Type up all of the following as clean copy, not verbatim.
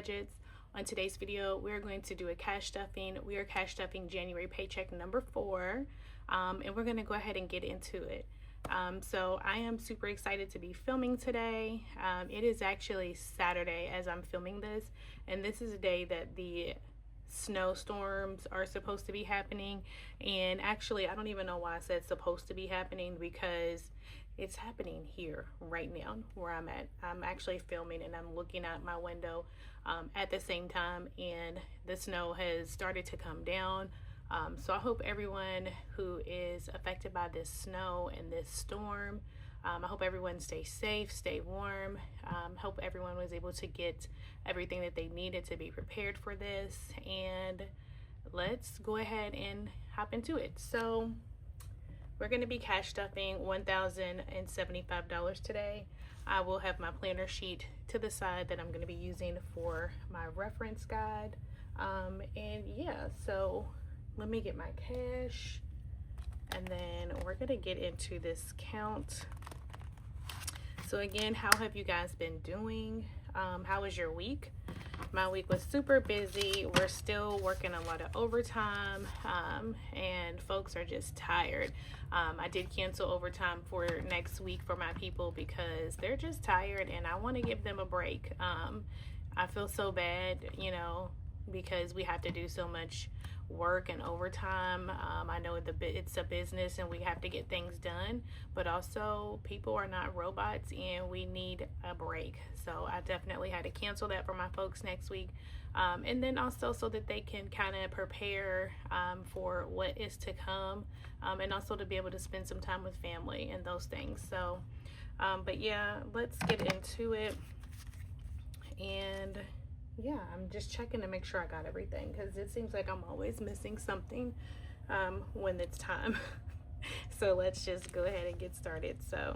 budgets. On today's video, we're going to do a cash stuffing. We are cash stuffing January paycheck number 4, and we're going to go ahead and get into it. So I am super excited to be filming today. It is actually Saturday as I'm filming this, and this is a day that the snowstorms are supposed to be happening. And actually, I don't even know why I said supposed to be happening, because it's happening here right now where I'm at. I'm actually filming and I'm looking out my window at the same time, and the snow has started to come down. So I hope everyone who is affected by this snow and this storm, I hope everyone stays safe, stay warm. Hope everyone was able to get everything that they needed to be prepared for this. And let's go ahead and hop into it. So we're going to be cash stuffing $1,075 today. I will have my planner sheet to the side that I'm going to be using for my reference guide. And yeah, so let me get my cash, and then we're going to get into this count. So again, how have you guys been doing? How was your week? My week was super busy. We're still working a lot of overtime, and folks are just tired. I did cancel overtime for next week for my people because they're just tired and I want to give them a break. I feel so bad, you know, because we have to do so much work and overtime. I know it's a business and we have to get things done, but also people are not robots and we need a break. So I definitely had to cancel that for my folks next week, and then also so that they can kind of prepare for what is to come, and also to be able to spend some time with family and those things. So but yeah, let's get into it. And yeah, I'm just checking to make sure I got everything, because it seems like I'm always missing something when it's time. So let's just go ahead and get started. So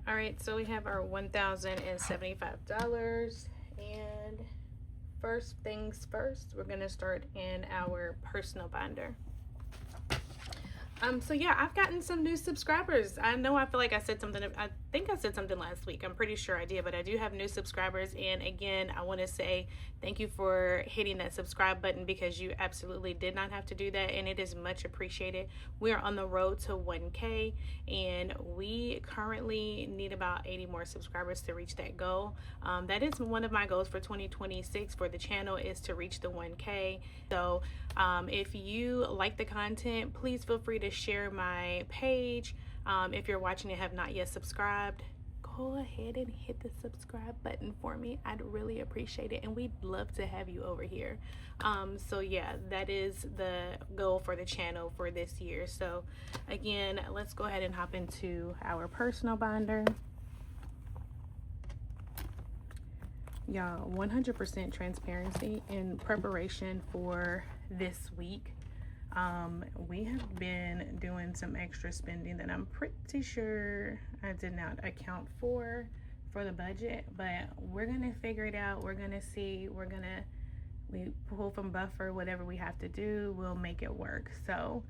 all right, so we have our $1,075, and first things first, we're gonna start in our personal binder. So yeah, I've gotten some new subscribers. I know I feel like I said something, I think I said something last week. I'm pretty sure I did, but I do have new subscribers. And again, I want to say thank you for hitting that subscribe button, because you absolutely did not have to do that, and it is much appreciated. We are on the road to 1K, and we currently need about 80 more subscribers to reach that goal. That is one of my goals for 2026 for the channel, is to reach the 1K. So if you like the content, please feel free to share my page. If you're watching and have not yet subscribed, go ahead and hit the subscribe button for me. I'd really appreciate it, and we'd love to have you over here. So yeah, that is the goal for the channel for this year. So again, let's go ahead and hop into our personal binder. Y'all, 100% transparency in preparation for this week. We have been doing some extra spending that I'm pretty sure I did not account for the budget, but we're gonna figure it out. We're gonna see, we pull from buffer, whatever we have to do, we'll make it work. So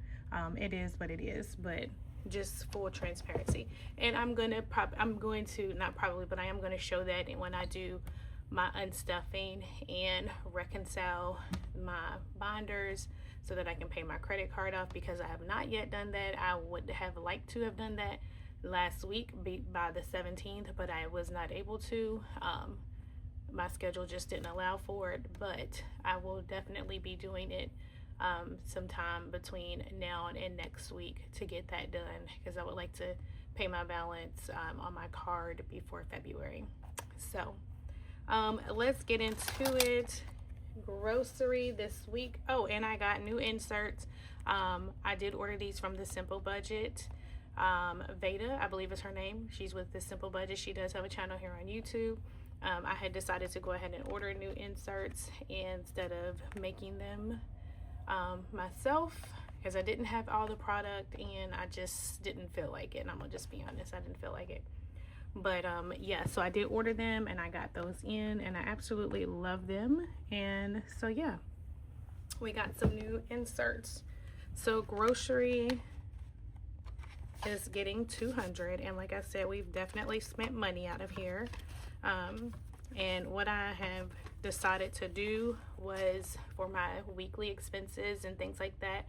it is what it is, but just full transparency. And I am going to show that when I do my unstuffing and reconcile my binders, so that I can pay my credit card off, because I have not yet done that. I would have liked to have done that last week by the 17th, but I was not able to. My schedule just didn't allow for it, but I will definitely be doing it sometime between now and next week to get that done, because I would like to pay my balance on my card before February. So let's get into it. Grocery this week. Oh, and I got new inserts. I did order these from the Simple Budget. Veda, I believe is her name. She's with the Simple Budget. She does have a channel here on YouTube. I had decided to go ahead and order new inserts instead of making them myself, because I didn't have all the product and I just didn't feel like it. And I'm gonna just be honest, I didn't feel like it. But yeah, so I did order them and I got those in and I absolutely love them. And so yeah, we got some new inserts. So grocery is getting $200, and like I said, we've definitely spent money out of here. And what I have decided to do was, for my weekly expenses and things like that,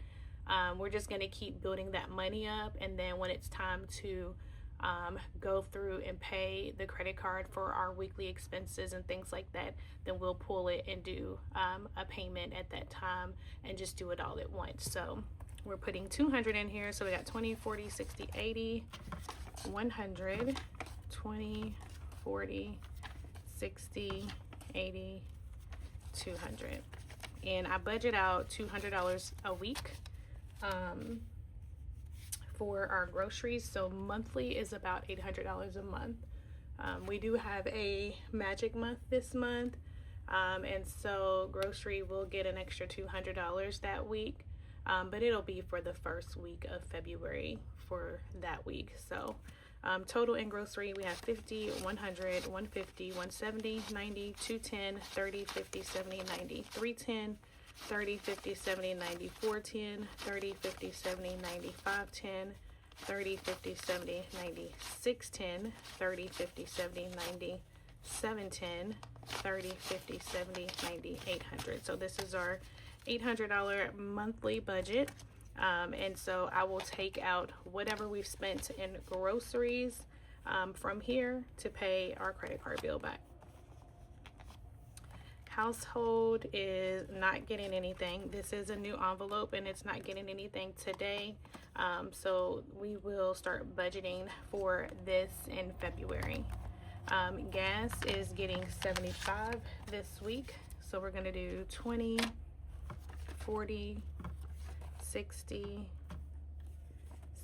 we're just going to keep building that money up, and then when it's time to go through and pay the credit card for our weekly expenses and things like that, then we'll pull it and do a payment at that time and just do it all at once. So we're putting 200 in here. So we got 20, 40, 60, 80, 100, 20, 40, 60, 80, 200. And I budget out $200 a week for our groceries. So monthly is about $800 a month. We do have a magic month this month, and so grocery will get an extra $200 that week, but it'll be for the first week of February for that week. So total in grocery, we have 50, 100, 150, 170, 90, 210, 30, 50, 70, 90, 310, 30, 50, 70, 90, 410, 30, 50, 70, 90, 510, 30, 50, 70, 90, 610, 30, 50, 70, 90, 710, 30, 50, 70, 90, 800. So this is our $800 monthly budget. And so I will take out whatever we've spent in groceries from here to pay our credit card bill back. Household is not getting anything. This is a new envelope and it's not getting anything today. So we will start budgeting for this in February. Gas is getting $75 this week. So we're gonna do 20, 40, 60,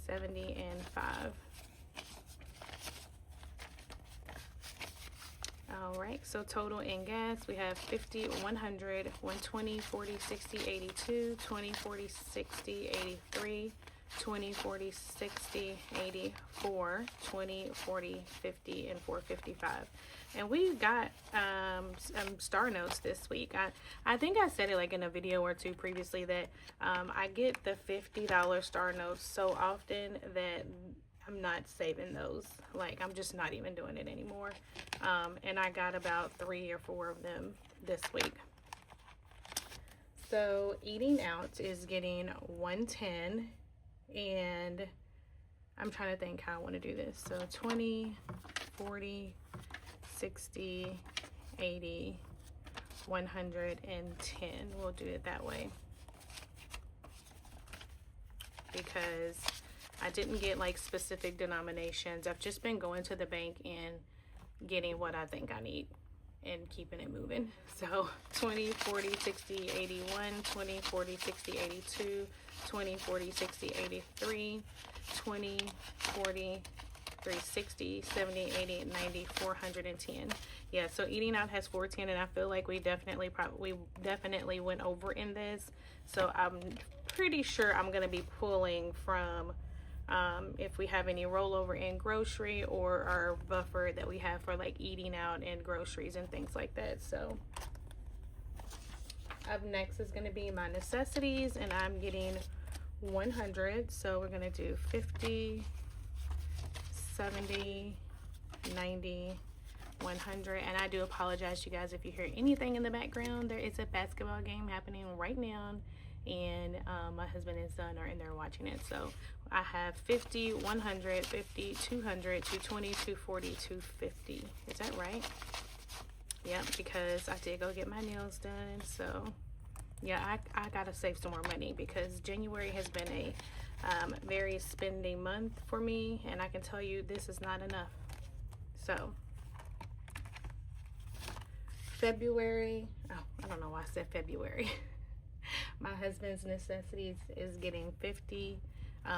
70, and 5. All right, so total in gas, we have 50, 100, 120, 40, 60, 82, 20, 40, 60, 83, 20, 40, 60, 84, 20, 40, 50, and 455. And we got some star notes this week. I think I said it like in a video or two previously that I get the $50 star notes so often that I'm not saving those. Like, I'm just not even doing it anymore. And I got about 3 or 4 of them this week. So eating out is getting 110, and I'm trying to think how I want to do this. So 20, 40, 60, 80, 110. We'll do it that way because I didn't get like specific denominations. I've just been going to the bank and getting what I think I need and keeping it moving. So 20, 40, 60, 81, 20, 40, 60, 82, 20, 40, 60, 83, 20, 40, 360, 70, 80, 90, 410. Yeah, so eating out has 410, and I feel like we definitely went over in this. So I'm pretty sure I'm gonna be pulling from if we have any rollover in grocery or our buffer that we have for like eating out and groceries and things like that. So up next is going to be my necessities, and I'm getting 100. So we're going to do 50, 70, 90, 100. And I do apologize, you guys, if you hear anything in the background. There is a basketball game happening right now, and my husband and son are in there watching it. So I have 50, 100, 50, 200, 220, 240, 250. Is that right? Yeah, because I did go get my nails done. So yeah, I gotta save some more money because January has been a very spending month for me, and I can tell you this is not enough. So February, oh, I don't know why I said February. My husband's necessities is getting 50.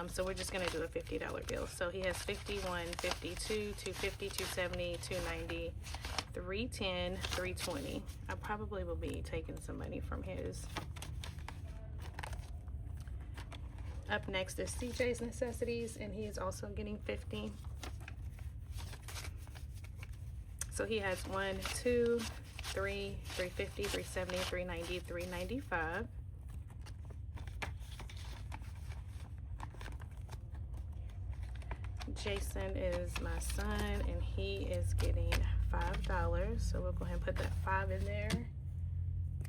So we're just gonna do a $50 bill. So he has 51, 52, 250, 270, 290, 310, 320. I probably will be taking some money from his. Up next is CJ's necessities, and he is also getting 50. So he has 1, 2, 3, 350, 370, 390, 395. Jason is my son, and he is getting $5. So we'll go ahead and put that 5 in there,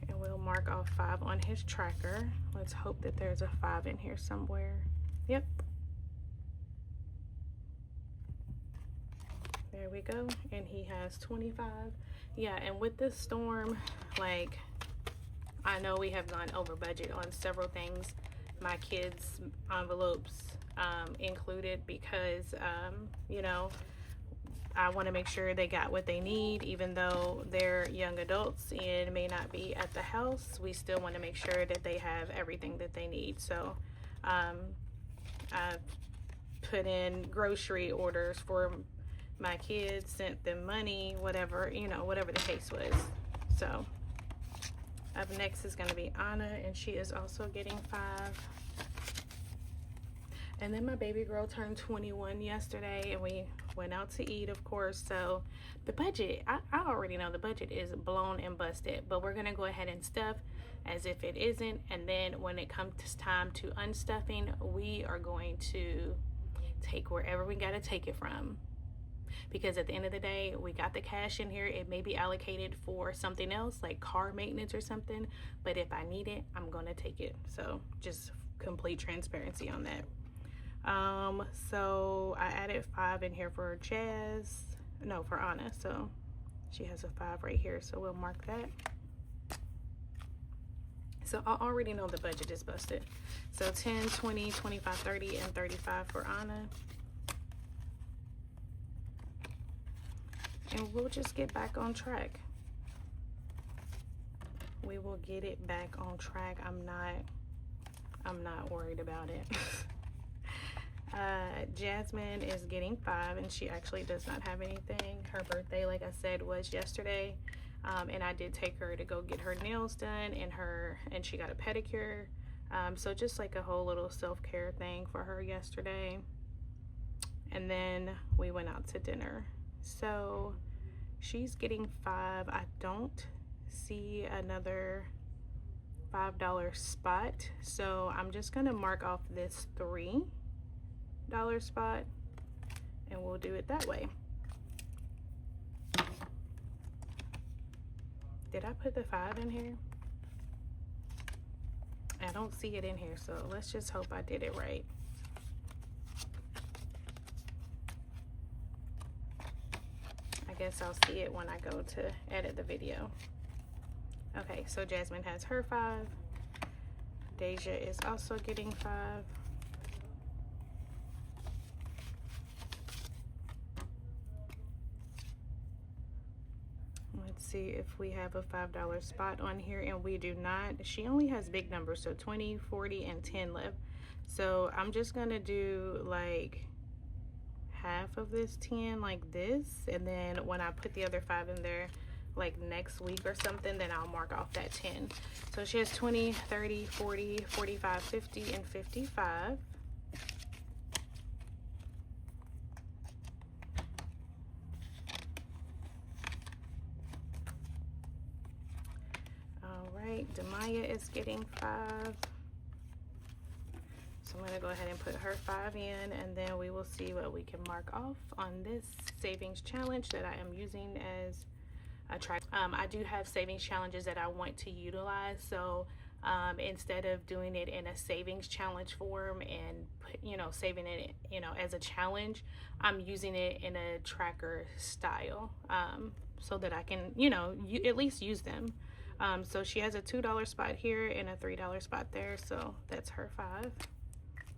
and we'll mark off 5 on his tracker. Let's hope that there's a 5 in here somewhere. Yep. There we go. And he has 25. Yeah, and with this storm, like, I know we have gone over budget on several things. My kids' envelopes included, because you know, I want to make sure they got what they need. Even though they're young adults and may not be at the house, we still want to make sure that they have everything that they need. So I've put in grocery orders for my kids, sent them money, whatever, you know, whatever the case was. So up next is going to be Anna, and she is also getting 5. And then my baby girl turned 21 yesterday, and we went out to eat, of course. So the budget, I already know the budget is blown and busted, but we're gonna go ahead and stuff as if it isn't. And then when it comes time to unstuffing, we are going to take wherever we gotta take it from. Because at the end of the day, we got the cash in here. It may be allocated for something else, like car maintenance or something, but if I need it, I'm gonna take it. So just complete transparency on that. So I added 5 in here for for Anna. So she has a 5 right here, so we'll mark that. So I already know the budget is busted. So 10, 20, 25, 30, and 35 for Anna. And we'll just get back on track. We will get it back on track. I'm not worried about it. Jasmine is getting 5, and she actually does not have anything. Her birthday, like I said, was yesterday, and I did take her to go get her nails done, and she got a pedicure. So just like a whole little self-care thing for her yesterday. And then we went out to dinner. So she's getting 5. I don't see another $5 spot, so I'm just gonna mark off this $3 spot, and we'll do it that way. Did I put the 5 in here? I don't see it in here, so let's just hope I did it right. I guess I'll see it when I go to edit the video. Okay, so Jasmine has her 5. Deja is also getting 5. Let's see if we have a $5 spot on here, and we do not. She only has big numbers, so 20, 40, and 10 left. So I'm just gonna do like half of this 10 like this, and then when I put the other 5 in there like next week or something, then I'll mark off that 10. So she has 20, 30, 40, 45, 50, and 55. All right, Demaya is getting 5. So I'm gonna go ahead and put her 5 in, and then we will see what we can mark off on this savings challenge that I am using as a track. I do have savings challenges that I want to utilize, so instead of doing it in a savings challenge form and saving it as a challenge, I'm using it in a tracker style, so that I can at least use them. So she has a $2 spot here and a $3 spot there, so that's her 5.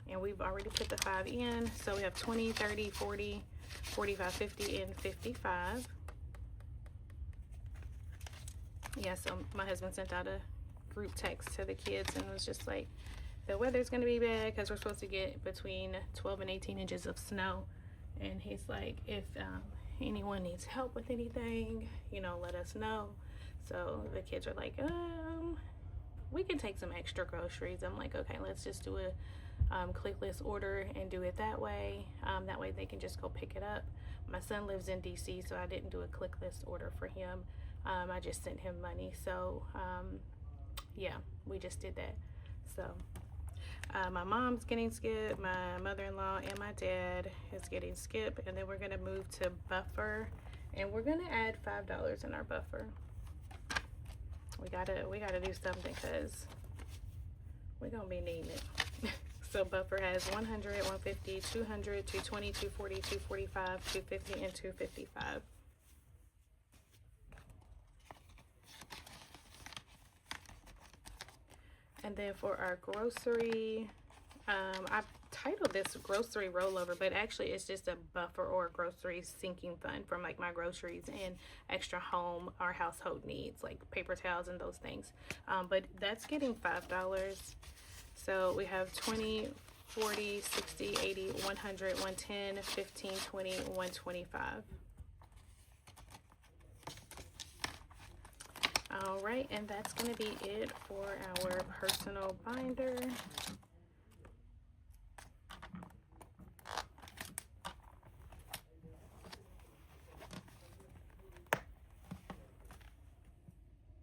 And we've already put the 5 in, so we have 20, 30, 40, 45, 50, and 55. Yeah, so my husband sent out a group text to the kids and was just like, the weather's gonna be bad because we're supposed to get between 12 and 18 inches of snow. And he's like, if anyone needs help with anything, you know, let us know. So the kids are like, we can take some extra groceries. I'm like, okay, let's just do a clickless order and do it that way. That way they can just go pick it up. My son lives in DC, so I didn't do a clickless order for him. I just sent him money. So yeah, we just did that. So my mom's getting skip, my mother-in-law and my dad is getting skip, and then we're gonna move to buffer, and we're gonna add $5 in our buffer. We gotta do something because we're gonna be needing it. So buffer has 100, 150, 200, 220, 240, 245, 250, and 255. And then for our grocery, I titled this grocery rollover, but actually it's just a buffer or a grocery sinking fund from like my groceries and extra home or household needs like paper towels and those things. But that's getting $5. So we have 20, 40, 60, 80, 100, 110, 15, 20, 125. All right, and that's going to be it for our personal binder.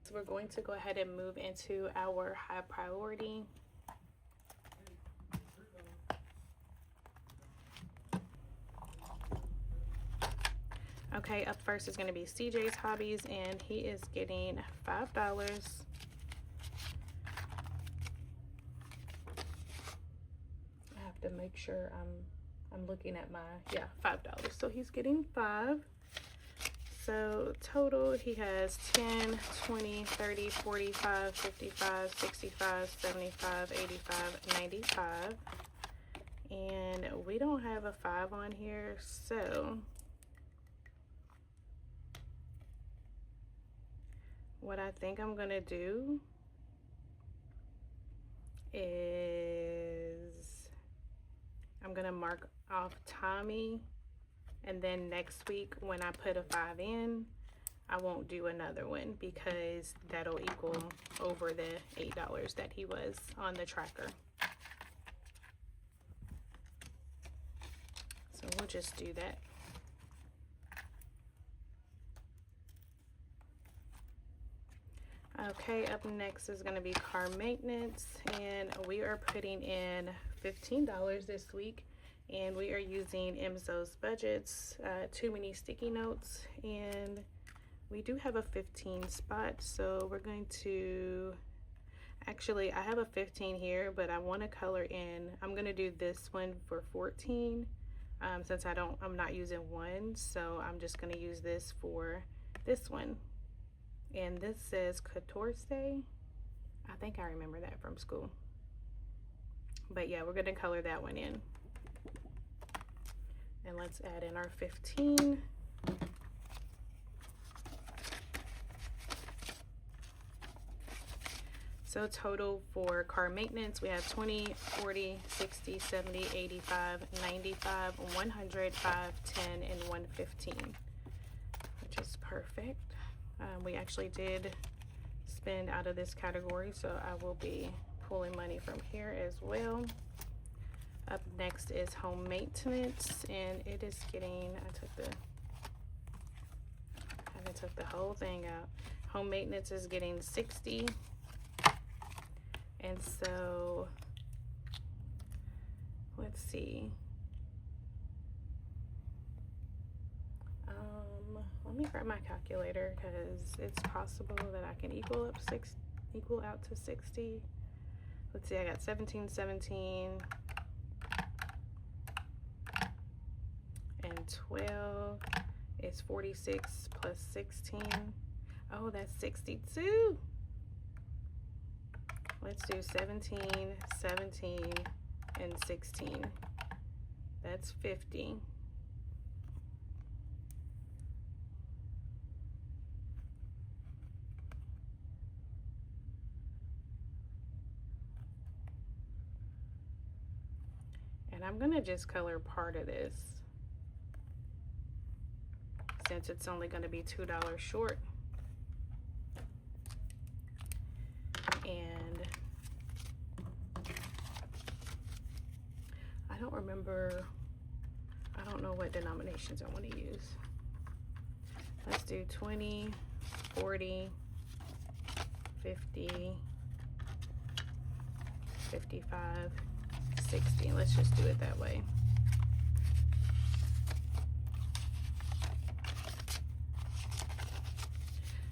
So we're going to go ahead and move into our high priority. Okay, up first is going to be CJ's Hobbies, and he is getting $5. I have to make sure I'm looking at my, yeah, $5. So he's getting 5. So total, he has 10, 20, 30, 45, 55, 65, 75, 85, 95. And we don't have a 5 on here, so what I think I'm gonna do is I'm gonna mark off Tommy, and then next week when I put a 5 in, I won't do another one because that'll equal over the $8 that he was on the tracker. So we'll just do that. Okay, up next is going to be car maintenance, and we are putting in $15 this week, and we are using MZO's budgets, too many sticky notes, and we do have a 15 spot, so we're going to, actually I have a 15 here, but I want to color in, I'm going to do this one for 14, since I'm not using one, so I'm just going to use this for this one. And this says 14. I think I remember that from school. But yeah, we're going to color that one in. And let's add in our 15. So total for car maintenance, we have 20, 40, 60, 70, 85, 95, 100, 5, 10, and 115, which is perfect. We actually did spend out of this category, so I will be pulling money from here as well. Up next is home maintenance, and it is getting, I took the whole thing out. Home maintenance is getting 60. And so, let's see. Let me grab my calculator because it's possible that I can equal out to 60. Let's see, I got 17, 17, and 12 is 46 plus 16. Oh, that's 62. Let's do 17, 17, and 16. That's 50. And I'm gonna just color part of this since it's only gonna be $2 short. And I don't remember, I don't know what denominations I want to use. Let's do 20, 40, 50, 55, 60. Let's just do it that way.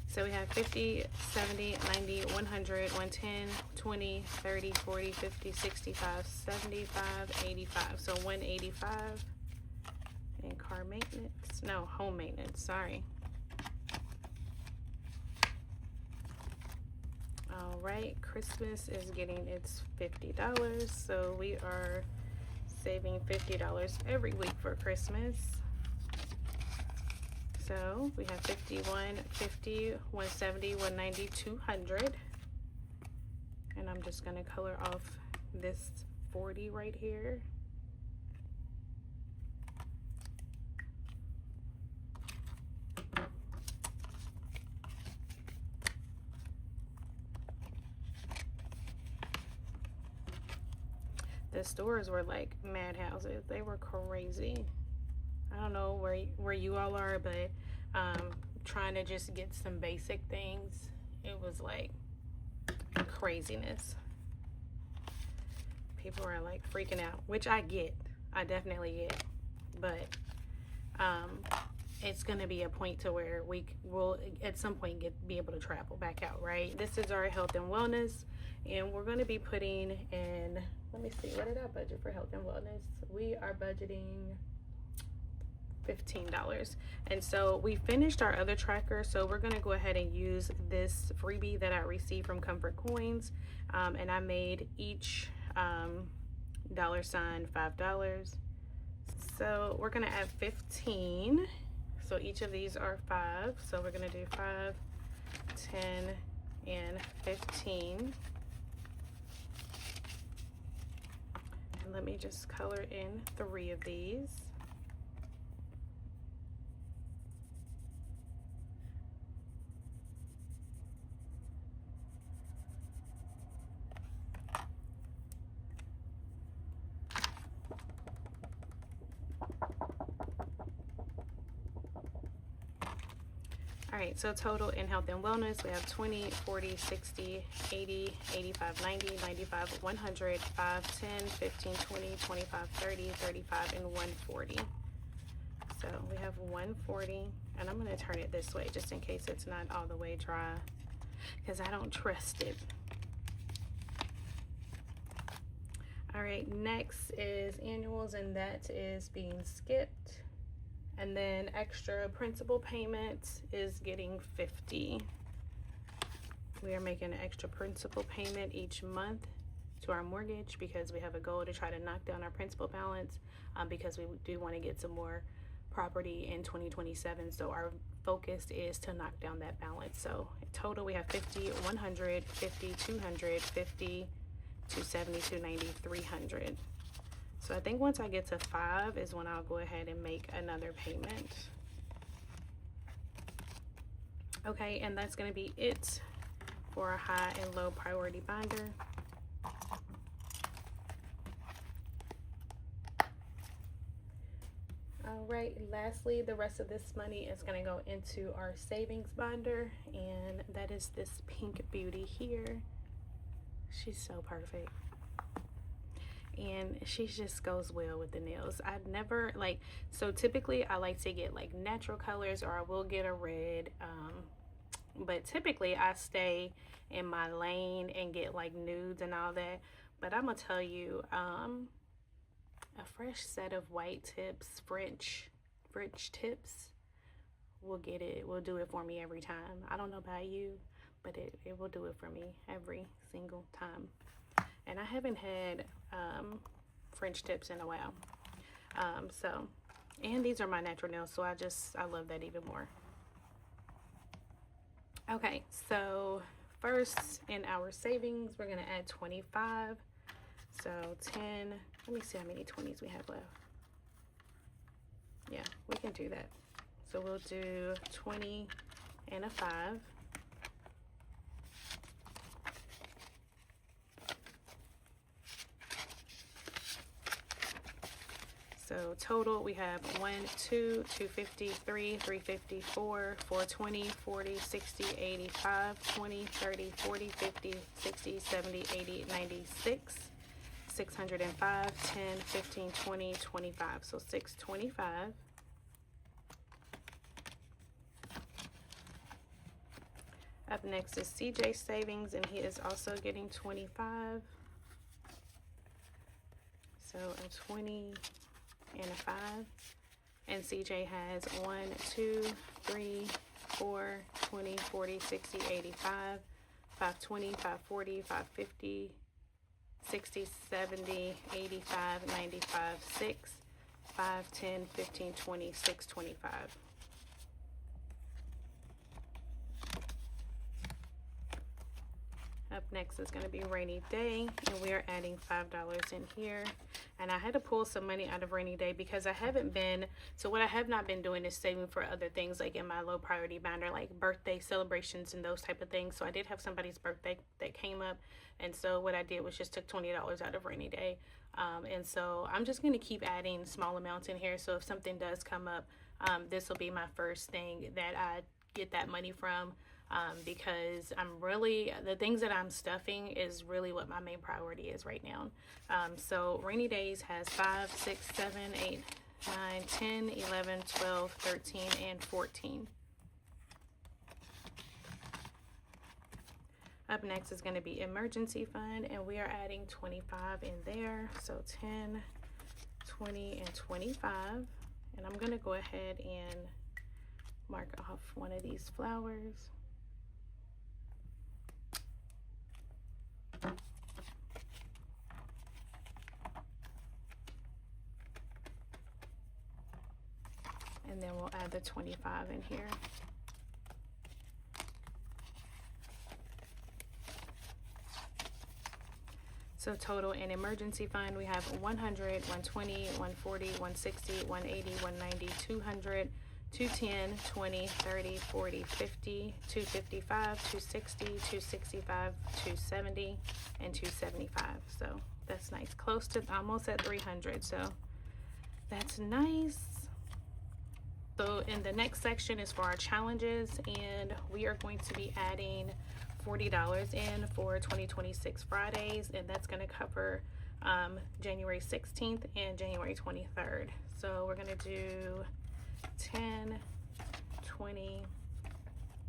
So we have 50, 70, 90, 100, 110, 20, 30, 40, 50, 65, 75, 85. So 185. And car maintenance, no, home maintenance, sorry. All right, Christmas is getting its $50. So we are saving $50 every week for Christmas. So we have 51, 50, 170, 190, 200. And I'm just gonna color off this 40 right here. The stores were like madhouses. They were crazy. I don't know where you all are, but trying to just get some basic things, it was like craziness. People are like freaking out, which I get. I definitely get. But it's gonna be a point to where we will at some point be able to travel back out, right? This is our health and wellness, and we're gonna be putting in, let me see, what did I budget for health and wellness? We are budgeting $15. And so we finished our other tracker, so we're going to go ahead and use this freebie that I received from Comfort Coins, and I made each $5. So we're going to add 15. So each of these are 5, so we're going to do 5, 10, and 15. And let me just color in 3 of these. All right, so total in health and wellness, we have 20, 40, 60, 80, 85, 90, 95, 100, 5, 10, 15, 20, 25, 30, 35, and 140. So we have 140, and I'm gonna turn it this way just in case it's not all the way dry, because I don't trust it. All right, next is annuals, and that is being skipped. And then extra principal payment is getting 50. We are making an extra principal payment each month to our mortgage because we have a goal to try to knock down our principal balance, because we do want to get some more property in 2027. So our focus is to knock down that balance. So in total we have 50, 100, 50, 200, 50, 270, 290, 300. So I think once I get to 5 is when I'll go ahead and make another payment. Okay, and that's going to be it for a high and low priority binder. All right, lastly, the rest of this money is going to go into our savings binder, and that is this pink beauty here. She's so perfect. And she just goes well with the nails. I've never so typically I like to get like natural colors, or I will get a red, but typically I stay in my lane and get like nudes and all that. But I'm gonna tell you, a fresh set of white tips, French tips, will do it for me every time. I don't know about you, but it will do it for me every single time. And I haven't had French tips in a while. And these are my natural nails, so I love that even more. Okay, so first in our savings, we're gonna add 25. So 10, let me see how many 20s we have left. Yeah, we can do that. So we'll do 20 and a 5. So total we have 1, 2, 250, 3, 350, 4, 420, 40, 60, 85, 20, 30, 40, 50, 60, 70, 80, 96, 605, 10, 15, 20, 25. So 625. Up next is CJ Savings, and he is also getting 25. So a 20 and a 5. And CJ has 1, 2, 3, 4, 20, 40, 60, 85, 520, 540, 550, 60, 70, 85, 95, 6, 5, 10, 15, 20, 6, 25. Up next is going to be Rainy Day, and we are adding $5 in here. And I had to pull some money out of Rainy Day because I haven't been, so what I have not been doing is saving for other things like in my low priority binder, like birthday celebrations and those type of things. So I did have somebody's birthday that came up, and so what I did was just took $20 out of Rainy Day. And so I'm just going to keep adding small amounts in here. So if something does come up, this will be my first thing that I get that money from. Because I'm really, the things that I'm stuffing is really what my main priority is right now. So Rainy Days has 5, 6, 7, 8, 9, 10, 11, 12, 13, and 14. Up next is going to be Emergency Fund, and we are adding 25 in there. So 10, 20, and 25. And I'm going to go ahead and mark off one of these flowers. And then we'll add the 25 in here. So total in emergency fund, we have 100, 120, 140, 160, 180, 190, 200, 210, 20, 30, 40, 50, 255, 260, 265, 270, and 275. So that's nice. Close to almost at 300. So that's nice. So in the next section is for our challenges, and we are going to be adding $40 in for 2026 Fridays, and that's going to cover January 16th and January 23rd. So we're going to do 10, 20,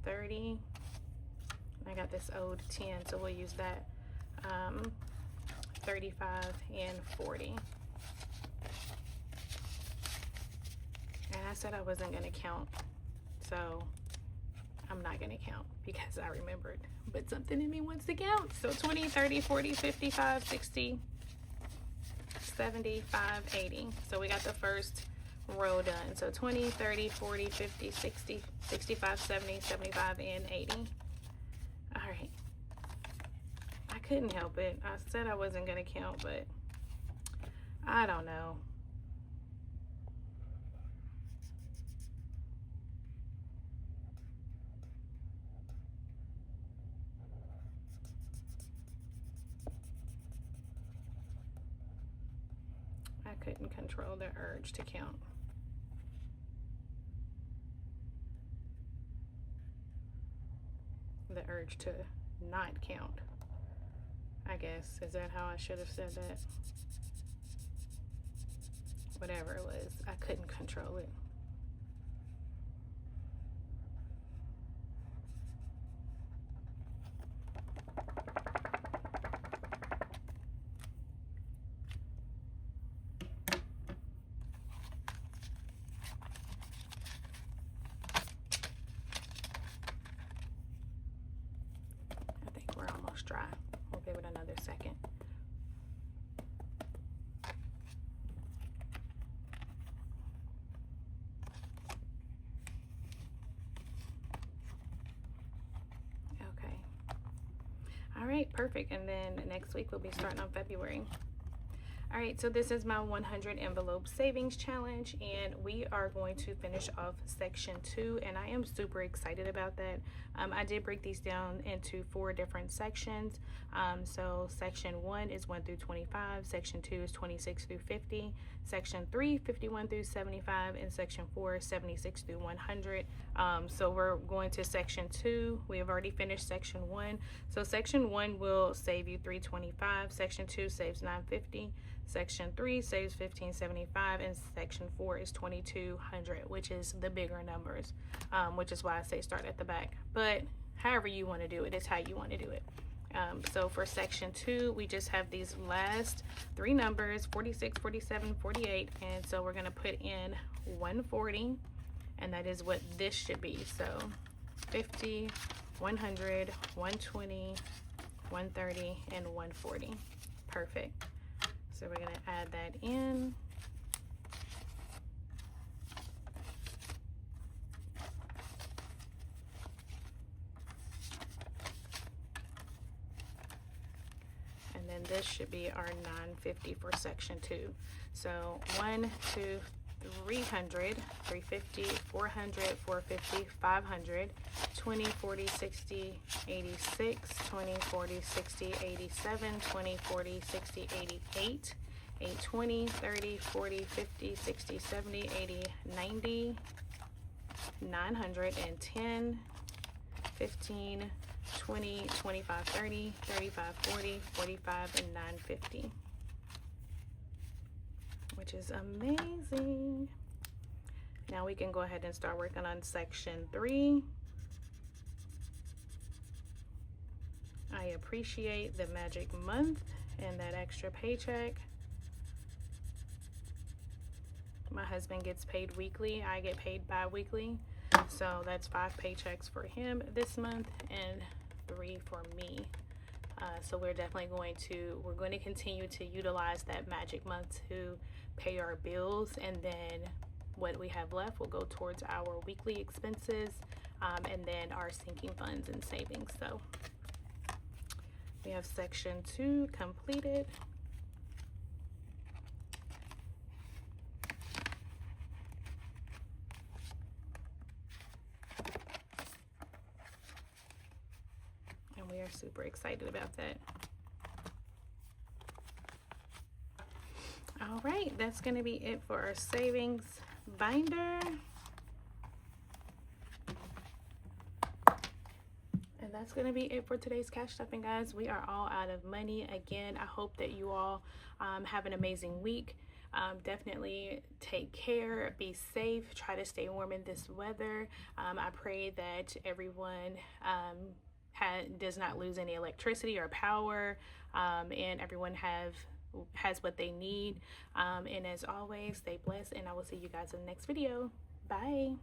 30. I got this owed 10, so we'll use that. 35 and 40. And I said I wasn't going to count, so I'm not going to count because I remembered. But something in me wants to count. So 20, 30, 40, 55, 60, 75, 80. So we got the first row done. So 20, 30, 40, 50, 60, 65, 70, 75, and 80. All right. I couldn't help it. I said I wasn't going to count, but I don't know. I couldn't control the urge to count. The urge to not count, I guess. Is that how I should have said that? Whatever it was, I couldn't control it. We're almost dry. We'll give it another second. Okay. All right, perfect. And then next week we'll be starting on February. All right, so this is my 100 envelope savings challenge, and we are going to finish off section 2, and I am super excited about that. I did break these down into 4 different sections. So section 1 is 1 through 25, section 2 is 26 through 50, section 3 51 through 75, and section 4 76 through 100. So we're going to section 2. We have already finished section 1. So section 1 will save you $325, section 2 saves $950, section 3 saves $1575, and section 4 is $2200, which is the bigger numbers, which is why I say start at the back. But however you want to do it, it's how you want to do it. So for section 2, we just have these last 3 numbers, 46, 47, 48, and so we're going to put in 140, and that is what this should be. So 50, 100, 120, 130, and 140. Perfect. So we're going to add that in. And then this should be our 950 for section 2. So 1, 2, 300, 350, 400, 450, 500, 20, 40, 60, 86, 20, 40, 60, 87, 20, 40, 60, 88, 820, 30, 40, 50, 60, 70, 80, 90, 910, 15, 20, 25, 30, 35, 40, 45, and 950. Which is amazing. Now we can go ahead and start working on section 3. I appreciate the magic month and that extra paycheck. My husband gets paid weekly. I get paid bi-weekly. So that's 5 paychecks for him this month and 3 for me. So we're definitely going to continue to utilize that magic month to pay our bills, and then what we have left will go towards our weekly expenses, and then our sinking funds and savings. So we have section 2 completed. And we are super excited about that. All right, that's going to be it for our savings binder. And that's going to be it for today's cash stuffing, guys. We are all out of money. Again, I hope that you all have an amazing week. Definitely take care, be safe, try to stay warm in this weather. I pray that everyone does not lose any electricity or power, and everyone has what they need, and as always, stay blessed, and I will see you guys in the next video. Bye.